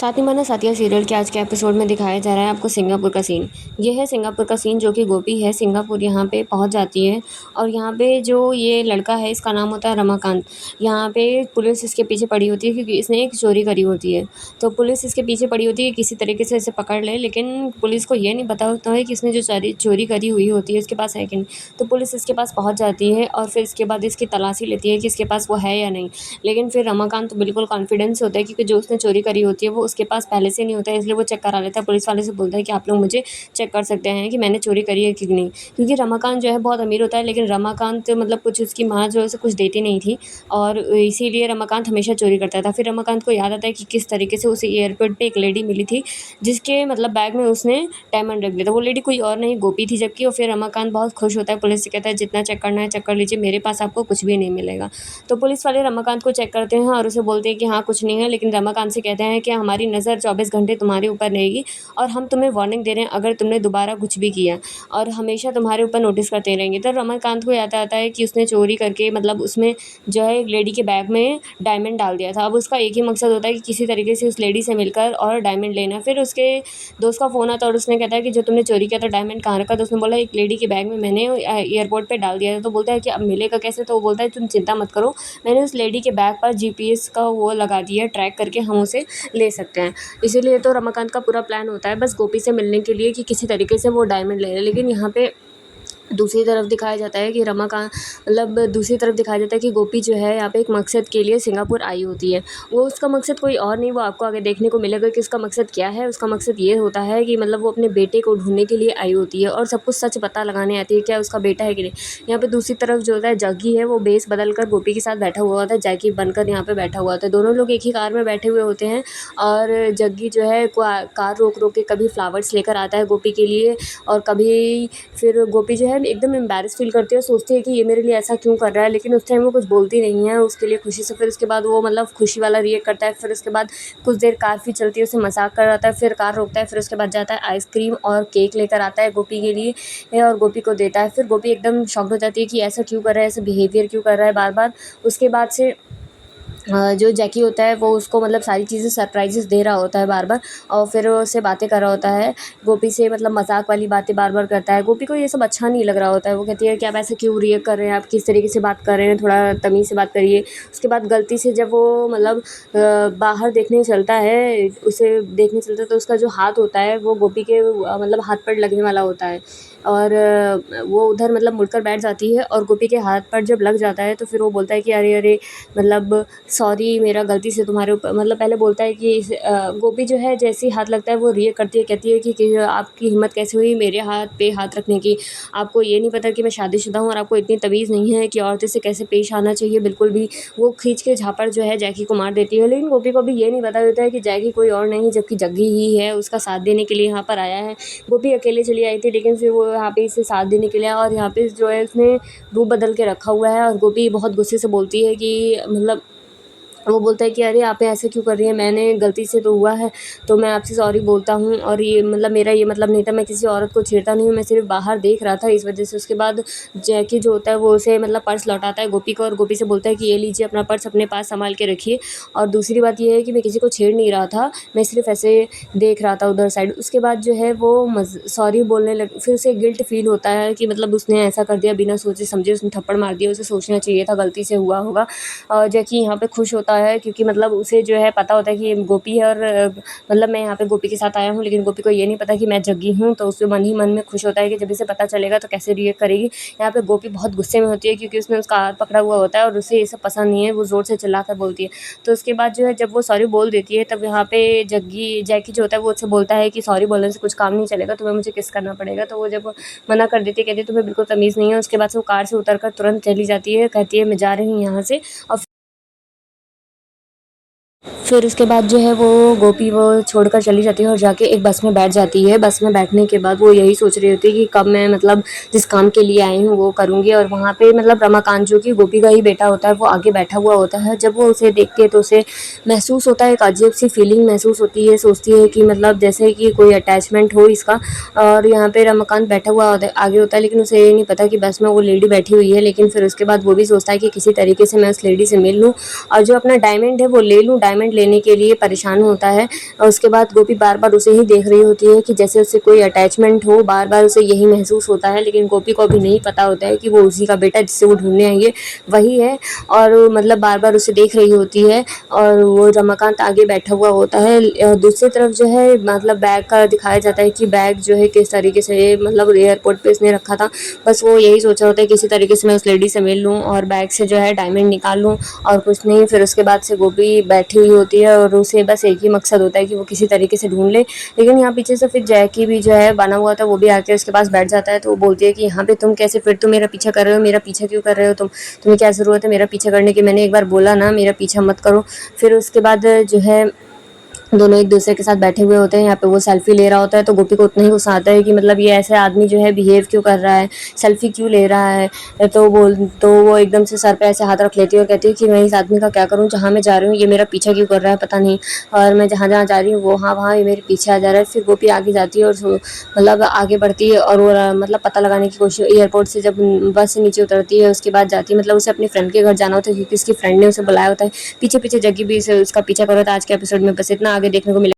साथ ही माना साथिया सीरियल के आज के एपिसोड में दिखाया जा रहा है आपको सिंगापुर का सीन। ये है सिंगापुर का सीन जो कि गोपी है सिंगापुर यहाँ पे पहुँच जाती है और यहाँ पे जो ये लड़का है इसका नाम होता है रमाकांत। यहाँ पे पुलिस इसके पीछे पड़ी होती है क्योंकि इसने एक चोरी करी होती है। तो पुलिस इसके पीछे पड़ी होती है कि किसी तरीके से इसे पकड़ ले, लेकिन पुलिस को ये नहीं पता होता है कि इसने जो चोरी करी हुई होती है इसके पास है कि नहीं। तो पुलिस इसके पास पहुँच जाती है और फिर इसके बाद इसकी तलाशी लेती है कि इसके पास वो है या नहीं। लेकिन फिर रमाकांत तो बिल्कुल कॉन्फिडेंस होता है क्योंकि जो उसने चोरी करी होती है वो उसके पास पहले से नहीं होता है, इसलिए वो चेक करा लेता है। पुलिस वाले से बोलता है कि आप लोग मुझे चेक कर सकते हैं कि मैंने चोरी करी है कि नहीं, क्योंकि रमाकांत जो है बहुत अमीर होता है, लेकिन रमाकांत मतलब कुछ उसकी माँ जो है उसे कुछ देती नहीं थी और इसीलिए रमाकांत हमेशा चोरी करता था। फिर रमाकांत को याद आता है कि किस तरीके से उसे एयरपोर्ट पे एक लेडी मिली थी जिसके मतलब बैग में उसने डायमंड रख दिया था। वो लेडी कोई और नहीं गोपी थी जबकि। और फिर रमाकांत बहुत खुश होता है, पुलिस से कहता है जितना चेक करना है चेक कर लीजिए, मेरे पास आपको कुछ भी नहीं मिलेगा। तो पुलिस वाले रमाकांत को चेक करते हैं और उसे बोलते हैं कि हाँ कुछ नहीं है, लेकिन रमाकांत से कहते हैं कि हमारी नज़र 24 घंटे तुम्हारे ऊपर रहेगी और हम तुम्हें वार्निंग दे रहे हैं अगर तुमने दोबारा कुछ भी किया, और हमेशा तुम्हारे ऊपर नोटिस करते रहेंगे। तो रमाकांत को याद आता है कि उसने चोरी करके मतलब उसमें जो है एक लेडी के बैग में डायमंड डाल दिया था। अब उसका एक ही मकसद होता है कि किसी तरीके से उस लेडी से मिलकर और डायमंड लेना। फिर उसके दोस्त का फ़ोन आता है और उसने कहता है कि जो तुमने चोरी किया था डायमंड कहाँ रखा। तो उसने बोला एक लेडी के बैग में मैंने एयरपोर्ट पे डाल दिया था। तो बोलता है कि अब मिलेगा कैसे। तो वो बोलता है तुम चिंता मत करो, मैंने उस लेडी के बैग पर जीपीएस का वो लगा दिया, ट्रैक करके हम उसे ले सकते हैं। इसीलिए तो रमाकांत का पूरा प्लान होता है बस गोपी से मिलने के लिए कि किसी तरीके से वो डायमंड ले ले। लेकिन यहाँ पे दूसरी तरफ दिखाया जाता है कि रमाकांत मतलब दूसरी तरफ दिखाया जाता है कि गोपी जो है यहाँ पे एक मकसद के लिए सिंगापुर आई होती है। वो उसका मकसद कोई और नहीं, वो आपको आगे देखने को मिलेगा कि उसका मकसद क्या है। उसका मकसद ये होता है कि मतलब वो अपने बेटे को ढूंढने के लिए आई होती है और सब कुछ सच पता लगाने आती है क्या उसका बेटा है कि नहीं। यहाँ पे दूसरी तरफ जो होता है जग्गी है वो बेस बदल कर गोपी के साथ बैठा हुआ होता है, जैकी बनकर यहाँ पे बैठा हुआ होता है। दोनों लोग एक ही कार में बैठे हुए होते हैं और जग्गी जो है कार रोक रोक के कभी फ्लावर्स लेकर आता है गोपी के लिए और कभी फिर गोपी जो है एकदम एम्बैरेस फील करती है, सोचती है कि ये मेरे लिए ऐसा क्यों कर रहा है, लेकिन उस टाइम वो कुछ बोलती नहीं है उसके लिए खुशी से। फिर उसके बाद वो मतलब खुशी वाला रिएक्ट करता है। फिर उसके बाद कुछ देर कार भी चलती है, उसे मजाक कर रहा है, फिर कार रोकता है। फिर उसके बाद जाता है आइसक्रीम और केक लेकर आता है गोपी के लिए और गोपी को देता है। फिर गोपी एकदम शॉक्ड हो जाती है कि ऐसा क्यों कर रहा है, ऐसा बिहेवियर क्यों कर रहा है बार बार। उसके बाद से जो जैकी होता है वो उसको मतलब सारी चीज़ें सरप्राइजेस दे रहा होता है बार बार और फिर वो उससे बातें कर रहा होता है गोपी से, मतलब मजाक वाली बातें बार बार करता है। गोपी को ये सब अच्छा नहीं लग रहा होता है, वो कहती है कि आप ऐसे क्यों रिएक्ट कर रहे हैं, आप किस तरीके से बात कर रहे हैं, थोड़ा तमीज़ से बात करिए। उसके बाद गलती से जब वो मतलब बाहर देखने चलता है, उसे देखने चलता है तो उसका जो हाथ होता है वो गोपी के मतलब हाथ पर लगने वाला होता है और वो उधर मतलब मुड़कर बैठ जाती है और गोपी के हाथ पर जब लग जाता है तो फिर वो बोलता है कि अरे अरे मतलब सॉरी मेरा गलती से तुम्हारे ऊपर, मतलब पहले बोलता है कि गोपी जो है जैसे ही हाथ लगता है वो रिएक्ट करती है, कहती है कि आपकी हिम्मत कैसे हुई मेरे हाथ पे हाथ रखने की, आपको ये नहीं पता कि मैं शादीशुदा हूँ और आपको इतनी तमीज़ नहीं है कि औरतें से कैसे पेश आना चाहिए बिल्कुल भी। वो खींच के झापड़ जो है जैकी को मार देती है, लेकिन गोपी को भी ये नहीं पता होता है कि जैकी कोई और नहीं जबकि जग्गी ही है, उसका साथ देने के लिए यहाँ पर आया है। गोपी अकेले चली आई थी लेकिन फिर वो यहाँ पे इसे साथ देने के लिए आया और यहाँ पे जो है उसने रूप बदल के रखा हुआ है और गोपी बहुत गुस्से से बोलती है कि मतलब वो बोलता है कि अरे आप ऐसे क्यों कर रही हैं, मैंने गलती से तो हुआ है तो मैं आपसे सॉरी बोलता हूँ और ये मतलब मेरा ये मतलब नहीं था, मैं किसी औरत को छेड़ता नहीं हूँ, मैं सिर्फ बाहर देख रहा था इस वजह से। उसके बाद जैकी जो होता है वो उसे मतलब पर्स लौटाता है गोपी को और गोपी से बोलता है कि ये लीजिए अपना पर्स अपने पास संभाल के रखिए। और दूसरी बात ये है कि मैं किसी को छेड़ नहीं रहा था, मैं सिर्फ ऐसे देख रहा था उधर साइड। उसके बाद जो है वो सॉरी बोलने लग, फिर उसे गिल्ट फील होता है कि मतलब उसने ऐसा कर दिया बिना सोचे समझे, उसने थप्पड़ मार दिया, उसे सोचना चाहिए था, गलती से हुआ होगा। जैकी यहाँ पे खुश होता है क्योंकि मतलब उसे जो है पता होता है कि ये गोपी है और मतलब मैं यहाँ पे गोपी के साथ आया हूँ, लेकिन गोपी को ये नहीं पता कि मैं जग्गी हूँ। तो उसे मन ही मन में खुश होता है कि जब इसे पता चलेगा तो कैसे रिएक्ट करेगी। यहाँ पे गोपी बहुत गुस्से में होती है क्योंकि उसने उसका हाथ पकड़ा हुआ होता है और उसे ये सब पसंद नहीं है, वो ज़ोर से चिल्ला कर बोलती है। तो उसके बाद जो है जब वो सॉरी बोल देती है तब यहाँ पे जैकी जो होता है वो उससे बोलता है कि सॉरी बोलने से कुछ काम नहीं चलेगा, तुम्हें मुझे किस करना पड़ेगा। तो वो जब मना कर देती है, कहती है तुम्हें बिल्कुल तमीज़ नहीं है। उसके बाद से वो कार से उतर कर तुरंत चली जाती है, कहती है मैं जा रही हूँ यहाँ से। और फिर उसके बाद जो है वो गोपी वो छोड़कर चली जाती है और जाके एक बस में बैठ जाती है। बस में बैठने के बाद वो यही सोच रही होती है कि कब मैं मतलब जिस काम के लिए आई हूँ वो करूँगी। और वहाँ पे मतलब रमाकांत जो कि गोपी का ही बेटा होता है वो आगे बैठा हुआ होता है। जब वो उसे देखती है तो उसे महसूस होता है, एक अजीब सी फीलिंग महसूस होती है, सोचती है कि मतलब जैसे कि कोई अटैचमेंट हो इसका। और यहाँ पे रमाकांत बैठा हुआ आगे होता है, लेकिन उसे ये नहीं पता कि बस में वो लेडी बैठी हुई है। लेकिन फिर उसके बाद वो भी सोचता है कि किसी तरीके से मैं उस लेडी से मिल लूँ और जो अपना डायमंड है वो ले लूँ। डायमंड लेने के लिए परेशान होता है और उसके बाद गोपी बार-बार उसे ही देख रही होती है कि जैसे उससे कोई अटैचमेंट हो, बार-बार उसे यही महसूस होता है, लेकिन गोपी को अभी नहीं पता होता है कि वो उसी का बेटा जिसे वो ढूँढने आई है, वही है और मतलब बार-बार उसे देख रही होती है और वो रमाकांत आगे बैठा हुआ होता है। दूसरी तरफ जो है मतलब बैग का दिखाया जाता है कि बैग जो है किस तरीके से मतलब एयरपोर्ट पे उसने रखा था। बस वो यही सोचा होता है किसी तरीके से मैं उस लेडी से मिल लूँ और बैग से जो है डायमंड निकाल लूँ और कुछ नहीं। फिर उसके बाद से गोपी बैठी हुई होती है और उसे बस एक ही मकसद होता है कि वो किसी तरीके से ढूँढ ले। लेकिन यहाँ पीछे से फिर जैकी भी जो है बना हुआ था, वो भी आके उसके पास बैठ जाता है। तो वो बोलती है कि यहाँ पे तुम कैसे, फिर तुम मेरा पीछा कर रहे हो, मेरा पीछा क्यों कर रहे हो तुम? तुम्हें क्या ज़रूरत है मेरा पीछा करने की? मैंने एक बार बोला ना मेरा पीछा मत करो। फिर उसके बाद जो है दोनों एक दूसरे के साथ बैठे हुए होते हैं। यहाँ पे वो सेल्फी ले रहा होता है तो गोपी को उतना ही गुस्सा आता है कि मतलब ये ऐसे आदमी जो है बिहेव क्यों कर रहा है, सेल्फी क्यों ले रहा है। तो वो एकदम से सर पे ऐसे हाथ रख लेती है और कहती है कि मैं इस आदमी का क्या करूँ, जहाँ मैं जा रही हूँ ये मेरा पीछा क्यों कर रहा है पता नहीं, और मैं जहाँ जहाँ जा रही हूँ वहाँ वहाँ ये मेरे पीछे आ जा रहा है। फिर गोपी आगे जाती है और मतलब आगे बढ़ती है और वो मतलब पता लगाने की कोशिश, एयरपोर्ट से जब बस से नीचे उतरती है उसके बाद जाती है, मतलब उसे अपने फ्रेंड के घर जाना होता है क्योंकि उसकी फ्रेंड ने उसे बुलाया होता है। पीछे पीछे जग्गी भी उसका पीछा कर रहा था। आज के एपिसोड में बस इतना, आगे देखने को मिला।